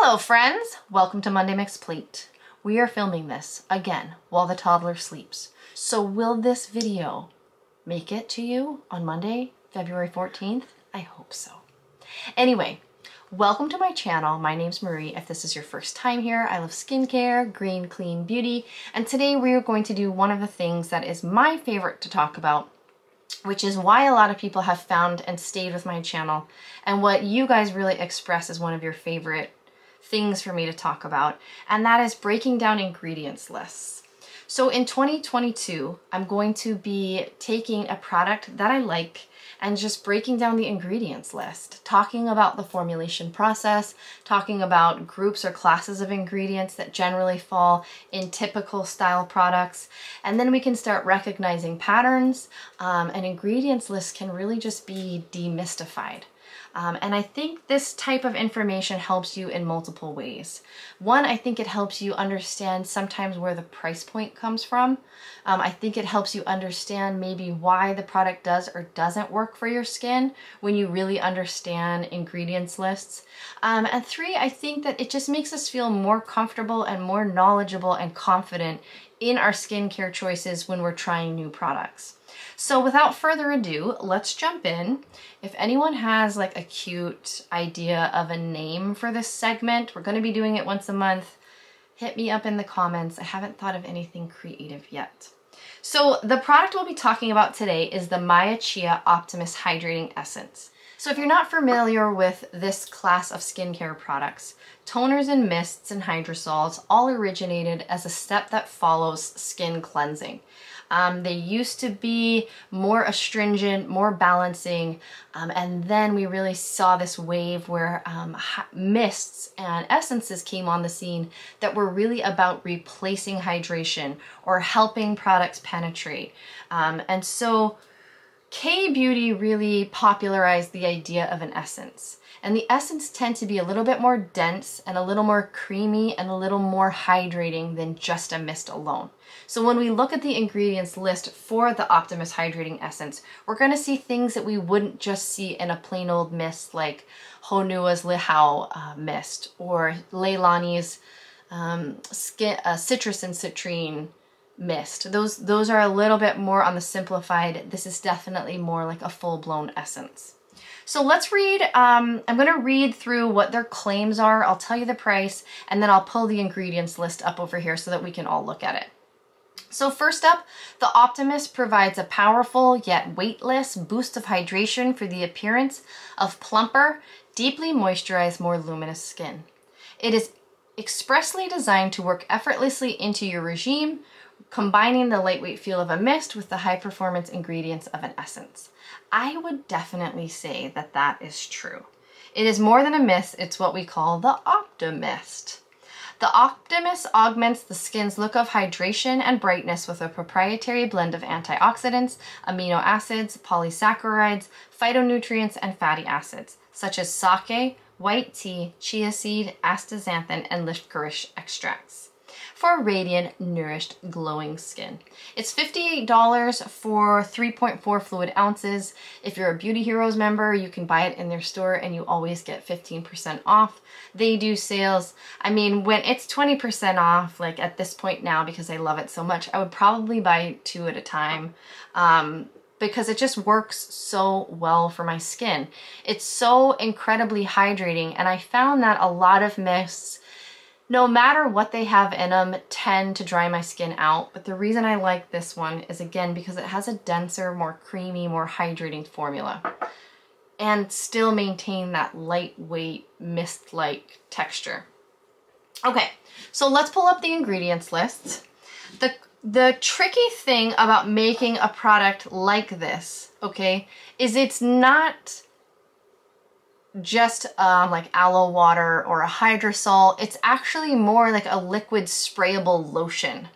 Hello friends! Welcome to Monday Mixed Plate. We are filming this, again, while the toddler sleeps. So will this video make it to you on Monday, February 14th? I hope so. Anyway, welcome to my channel. My name's Marie. If this is your first time here, I love skincare, green, clean beauty, and today we are going to do one of the things that is my favorite to talk about, which is why a lot of people have found and stayed with my channel, and what you guys really express as one of your favorite things for me to talk about, and that is breaking down ingredients lists. So in 2022, I'm going to be taking a product that I like and just breaking down the ingredients list, talking about the formulation process, talking about groups or classes of ingredients that generally fall in typical style products, and then we can start recognizing patterns, and ingredients lists can really just be demystified. And I think this type of information helps you in multiple ways. One, I think it helps you understand sometimes where the price point comes from. I think it helps you understand maybe why the product does or doesn't work for your skin when you really understand ingredients lists. And three, I think that it just makes us feel more comfortable and more knowledgeable and confident in our skincare choices when we're trying new products. So without further ado, let's jump in. If anyone has like a cute idea of a name for this segment, we're going to be doing it once a month, hit me up in the comments. I haven't thought of anything creative yet. So the product we'll be talking about today is the Chia Optimist Hydrating Essence. So if you're not familiar with this class of skincare products, toners and mists and hydrosols all originated as a step that follows skin cleansing. They used to be more astringent, more balancing, and then we really saw this wave where mists and essences came on the scene that were really about replacing hydration or helping products penetrate. And so K-beauty really popularized the idea of an essence. And the essence tend to be a little bit more dense and a little more creamy and a little more hydrating than just a mist alone. So when we look at the ingredients list for the Optimist Hydrating Essence, we're going to see things that we wouldn't just see in a plain old mist like Honua's Lihao mist or Leilani's citrus and citrine mist. Those are a little bit more on the simplified. This is definitely more like a full-blown essence. So let's read, I'm going to read through what their claims are, I'll tell you the price, and then I'll pull the ingredients list up over here so that we can all look at it. So first up, the Optimist provides a powerful yet weightless boost of hydration for the appearance of plumper, deeply moisturized, more luminous skin. It is expressly designed to work effortlessly into your regime, combining the lightweight feel of a mist with the high-performance ingredients of an essence. I would definitely say that that is true. It is more than a mist, it's what we call the Optimist. The Optimist augments the skin's look of hydration and brightness with a proprietary blend of antioxidants, amino acids, polysaccharides, phytonutrients, and fatty acids, such as sake, white tea, chia seed, astaxanthin, and licorice extracts, for radiant, nourished, glowing skin. It's $58 for 3.4 fluid ounces. If you're a Beauty Heroes member, you can buy it in their store and you always get 15% off. They do sales. I mean, when it's 20% off, like at this point now, because I love it so much, I would probably buy 2 at a time. Because it just works so well for my skin. It's so incredibly hydrating, and I found that a lot of mists, no matter what they have in them, tend to dry my skin out. But the reason I like this one is, again, because it has a denser, more creamy, more hydrating formula and still maintain that lightweight mist-like texture. Okay, so let's pull up the ingredients list. The tricky thing about making a product like this, okay, is it's not just like aloe water or a hydrosol. It's actually more like a liquid sprayable lotion.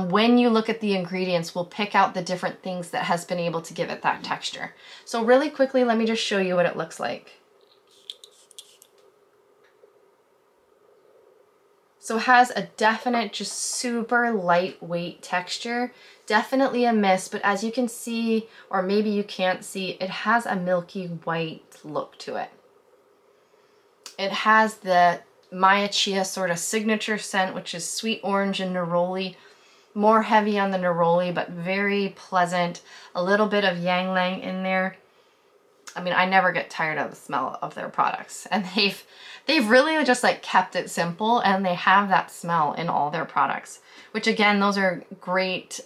When you look at the ingredients, we'll pick out the different things that has been able to give it that texture. So really quickly, let me just show you what it looks like. So it has a definite, just super lightweight texture. Definitely a mist, but as you can see, or maybe you can't see, it has a milky white look to it. It has the Maya Chia sort of signature scent, which is sweet orange and neroli. More heavy on the neroli, but very pleasant. A little bit of ylang ylang in there. I mean, I never get tired of the smell of their products, and they've really just like kept it simple, and they have that smell in all their products, which again, those are great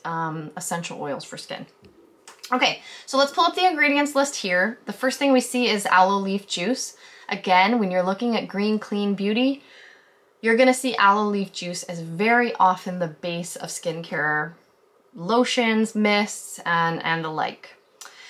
essential oils for skin. Okay, so let's pull up the ingredients list here. The first thing we see is aloe leaf juice. Again, when you're looking at green, clean beauty, you're gonna see aloe leaf juice as very often the base of skincare lotions, mists, and the like.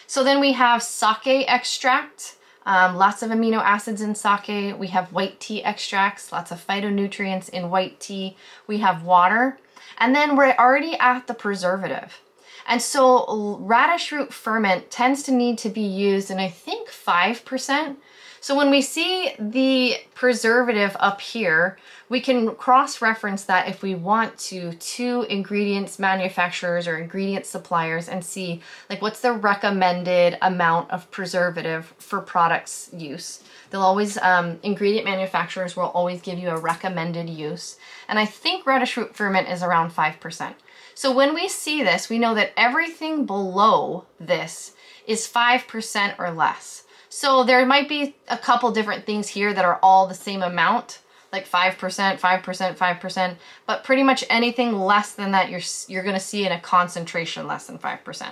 So then we have sake extract, lots of amino acids in sake. We have white tea extracts, lots of phytonutrients in white tea. We have water, and then we're already at the preservative. And so radish root ferment tends to need to be used in, I think, 5%. So when we see the preservative up here, we can cross-reference that if we want to ingredients manufacturers or ingredient suppliers and see like what's the recommended amount of preservative for products use. They'll always, ingredient manufacturers will always give you a recommended use. And I think radish root ferment is around 5%. So when we see this, we know that everything below this is 5% or less. So there might be a couple different things here that are all the same amount, like 5%, 5%, 5%, but pretty much anything less than that you're gonna see in a concentration less than 5%.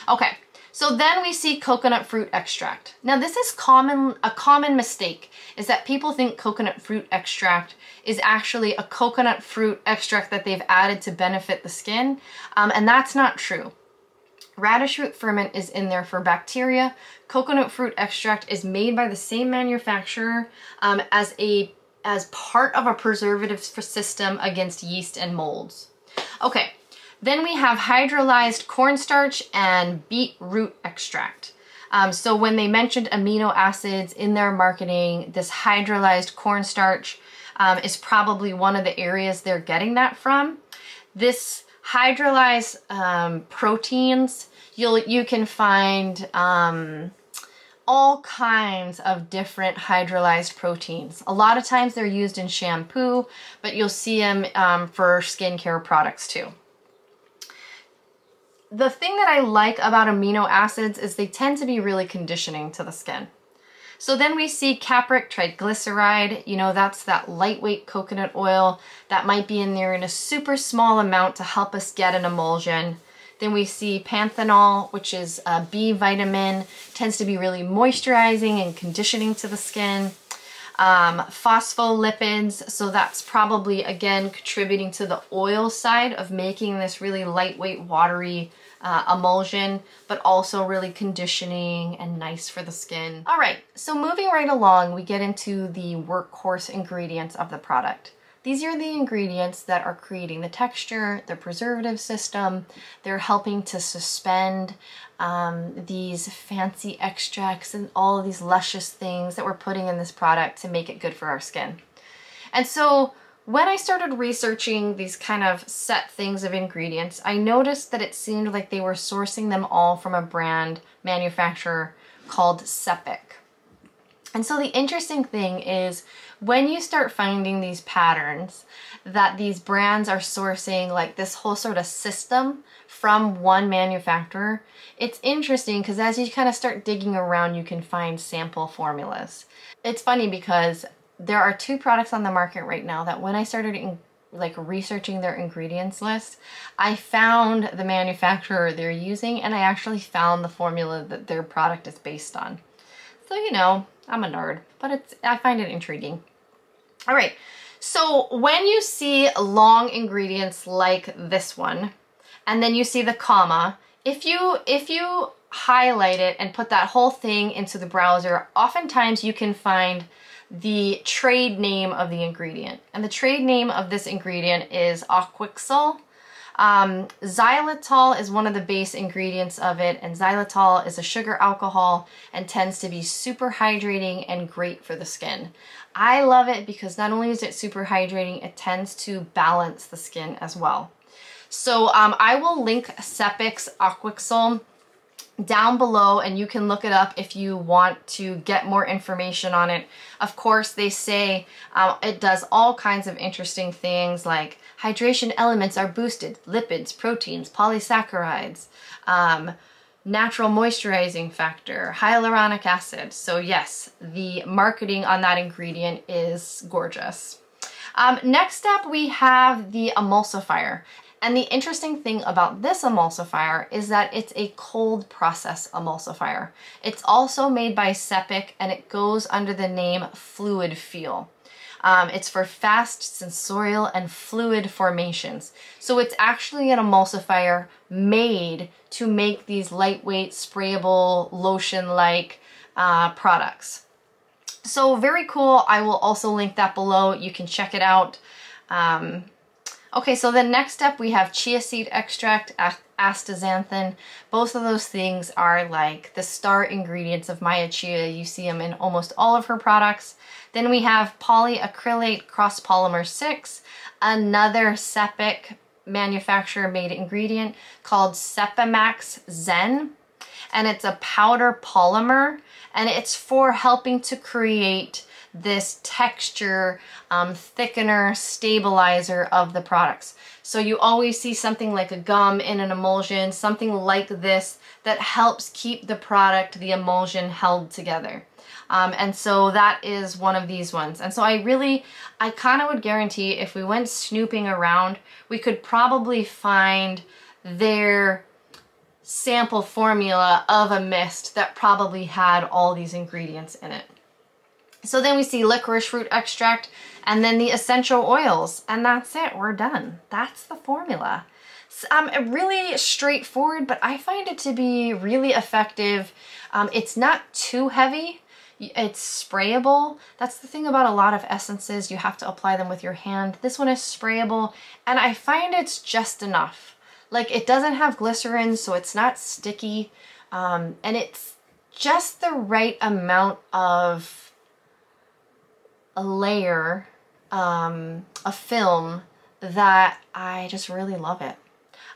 Okay, so then we see coconut fruit extract. Now this is a common mistake, is that people think coconut fruit extract is actually a coconut fruit extract that they've added to benefit the skin, and that's not true. Radish root ferment is in there for bacteria. Coconut fruit extract is made by the same manufacturer as part of a preservative system against yeast and molds. Okay, then we have hydrolyzed cornstarch and beetroot extract. So when they mentioned amino acids in their marketing, this hydrolyzed cornstarch is probably one of the areas they're getting that from. This hydrolyzed proteins, you can find all kinds of different hydrolyzed proteins. A lot of times they're used in shampoo, but you'll see them for skincare products too. The thing that I like about amino acids is they tend to be really conditioning to the skin. So then we see capric triglyceride, you know, that's that lightweight coconut oil that might be in there in a super small amount to help us get an emulsion. Then we see panthenol, which is a B vitamin, tends to be really moisturizing and conditioning to the skin. Phospholipids, so that's probably, again, contributing to the oil side of making this really lightweight, watery emulsion, but also really conditioning and nice for the skin. All right, so moving right along, we get into the workhorse ingredients of the product. These are the ingredients that are creating the texture, the preservative system. They're helping to suspend these fancy extracts and all of these luscious things that we're putting in this product to make it good for our skin. And so when I started researching these kind of set things of ingredients, I noticed that it seemed like they were sourcing them all from a brand manufacturer called Sepik. And so the interesting thing is when you start finding these patterns that these brands are sourcing like this whole sort of system from one manufacturer, it's interesting because as you kind of start digging around, you can find sample formulas. It's funny because there are two products on the market right now that when I started researching their ingredients list, I found the manufacturer they're using, and I actually found the formula that their product is based on. So, you know, I'm a nerd, but I find it intriguing. All right, so when you see long ingredients like this one, and then you see the comma, if you highlight it and put that whole thing into the browser, oftentimes you can find the trade name of the ingredient. And the trade name of this ingredient is Aquixol. Xylitol is one of the base ingredients of it, and xylitol is a sugar alcohol and tends to be super hydrating and great for the skin. I love it because not only is it super hydrating, it tends to balance the skin as well. So I will link Sepik's Aquixol down below, and you can look it up if you want to get more information on it. Of course, they say it does all kinds of interesting things, like hydration elements are boosted, lipids, proteins, polysaccharides, natural moisturizing factor, hyaluronic acid. So yes, the marketing on that ingredient is gorgeous. Next up, we have the emulsifier. And the interesting thing about this emulsifier is that it's a cold process emulsifier. It's also made by Seppic, and it goes under the name Fluid Feel. It's for fast sensorial and fluid formations. So it's actually an emulsifier made to make these lightweight, sprayable, lotion-like products. So very cool. I will also link that below. You can check it out. Okay, so then next up we have chia seed extract, astaxanthin. Both of those things are like the star ingredients of Maya Chia. You see them in almost all of her products. Then we have polyacrylate cross polymer 6, another Seppic manufacturer made ingredient called Sepimax Zen. And it's a powder polymer, and it's for helping to create this texture, thickener, stabilizer of the products. So you always see something like a gum in an emulsion, something like this that helps keep the product, the emulsion, held together. And so that is one of these ones. And so I kind of would guarantee if we went snooping around, we could probably find their sample formula of a mist that probably had all these ingredients in it. So then we see licorice root extract and then the essential oils, and that's it, we're done. That's the formula. Really straightforward, but I find it to be really effective. It's not too heavy. It's sprayable. That's the thing about a lot of essences. You have to apply them with your hand. This one is sprayable, and I find it's just enough. Like, it doesn't have glycerin, so it's not sticky, and it's just the right amount of a layer, a film, that I just really love it.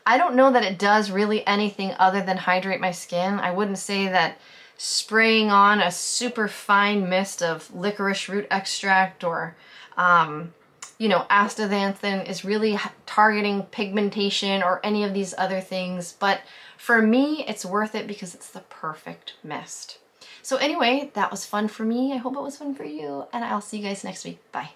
I don't know that it does really anything other than hydrate my skin. I wouldn't say that spraying on a super fine mist of licorice root extract or you know, astaxanthin is really targeting pigmentation or any of these other things, but for me it's worth it because it's the perfect mist. So anyway, that was fun for me. I hope it was fun for you, and I'll see you guys next week. Bye.